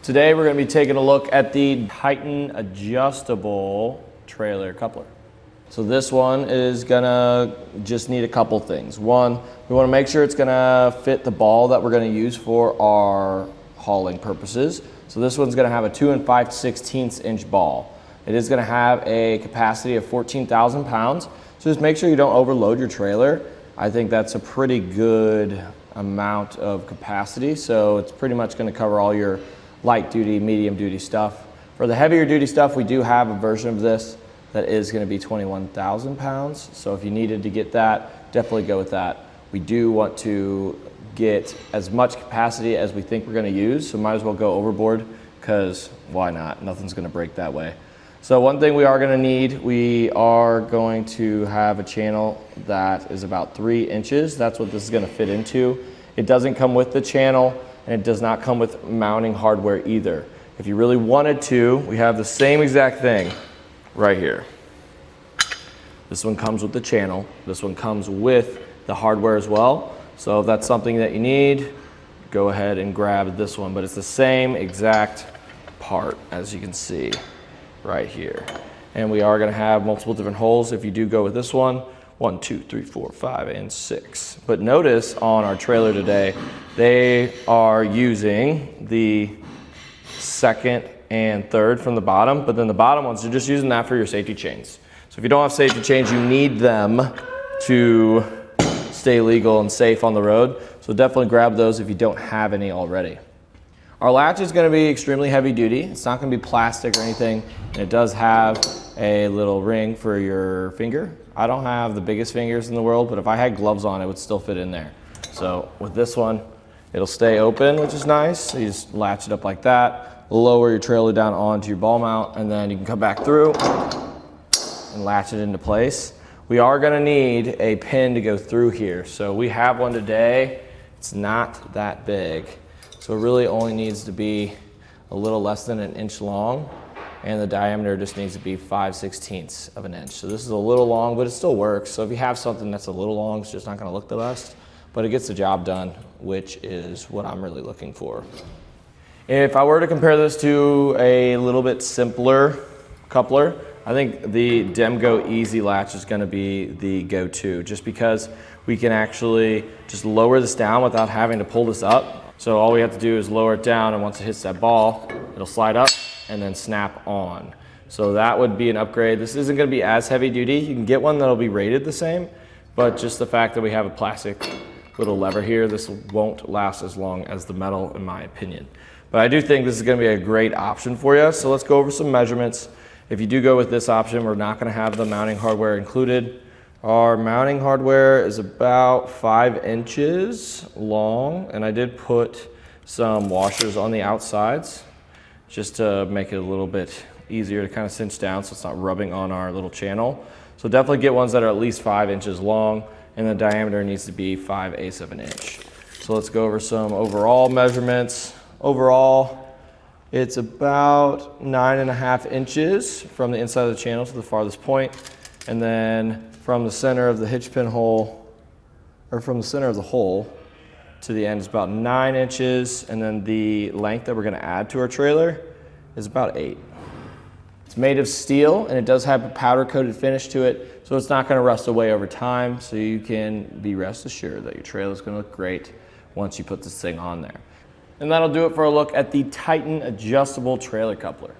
Today we're going to be taking a look at the Dexter Adjustable Trailer Coupler. So this one is gonna just need a couple things. One, we want to make sure it's gonna fit the ball that we're going to use for our hauling purposes. So this one's going to have a 2 5/16 inch ball. It is going to have a capacity of 14,000 pounds. So just make sure you don't overload your trailer. I think that's a pretty good amount of capacity. So it's pretty much going to cover all your light duty, medium duty stuff. For the heavier duty stuff, we do have a version of this that is going to be 21,000 pounds. So if you needed to get that, definitely go with that. We do want to get as much capacity as we think we're going to use, so might as well go overboard, because why not? Nothing's going to break that way. So one thing we are going to need, we are going to have a channel that is about 3 inches. That's what this is going to fit into. It doesn't come with the channel, and it does not come with mounting hardware either. If you really wanted to, we have the same exact thing right here. This one comes with the channel. This one comes with the hardware as well. So if that's something that you need, go ahead and grab this one. But it's the same exact part, as you can see right here. And we are going to have multiple different holes if you do go with this one. 1, 2, 3, 4, 5, and 6. But notice on our trailer today, they are using the second and third from the bottom, but then the bottom ones, they're just using that for your safety chains. So if you don't have safety chains, you need them to stay legal and safe on the road. So definitely grab those if you don't have any already. Our latch is going to be extremely heavy duty. It's not going to be plastic or anything. And it does have a little ring for your finger. I don't have the biggest fingers in the world, but if I had gloves on, it would still fit in there. So with this one, it'll stay open, which is nice. So you just latch it up like that, lower your trailer down onto your ball mount, and then you can come back through and latch it into place. We are going to need a pin to go through here. So we have one today. It's not that big. So it really only needs to be a little less than 1 inch long, and the diameter just needs to be 5/16 of an inch. So this is a little long, but it still works. So if you have something that's a little long, it's just not going to look the best, but it gets the job done, which is what I'm really looking for. If I were to compare this to a little bit simpler coupler, I think the Demgo Easy Latch is going to be the go-to, just because we can actually just lower this down without having to pull this up. So all we have to do is lower it down, and once it hits that ball, it'll slide up and then snap on. So that would be an upgrade. This isn't going to be as heavy duty. You can get one that'll be rated the same, but just the fact that we have a plastic little lever here, this won't last as long as the metal, in my opinion. But I do think this is going to be a great option for you. So let's go over some measurements. If you do go with this option, we're not going to have the mounting hardware included. Our mounting hardware is about 5 inches long, and I did put some washers on the outsides just to make it a little bit easier to kind of cinch down so it's not rubbing on our little channel. So definitely get ones that are at least 5 inches long, and the diameter needs to be 5/8 of an inch. So let's go over some overall measurements. Overall, it's about 9.5 inches from the inside of the channel to the farthest point. And then from the center of the hitch pin hole, or from the center of the hole to the end is about 9 inches. And then the length that we're going to add to our trailer is about 8. It's made of steel, and it does have a powder coated finish to it, so it's not going to rust away over time. So you can be rest assured that your trailer is going to look great once you put this thing on there. And that'll do it for a look at the Dexter Adjustable Trailer Coupler.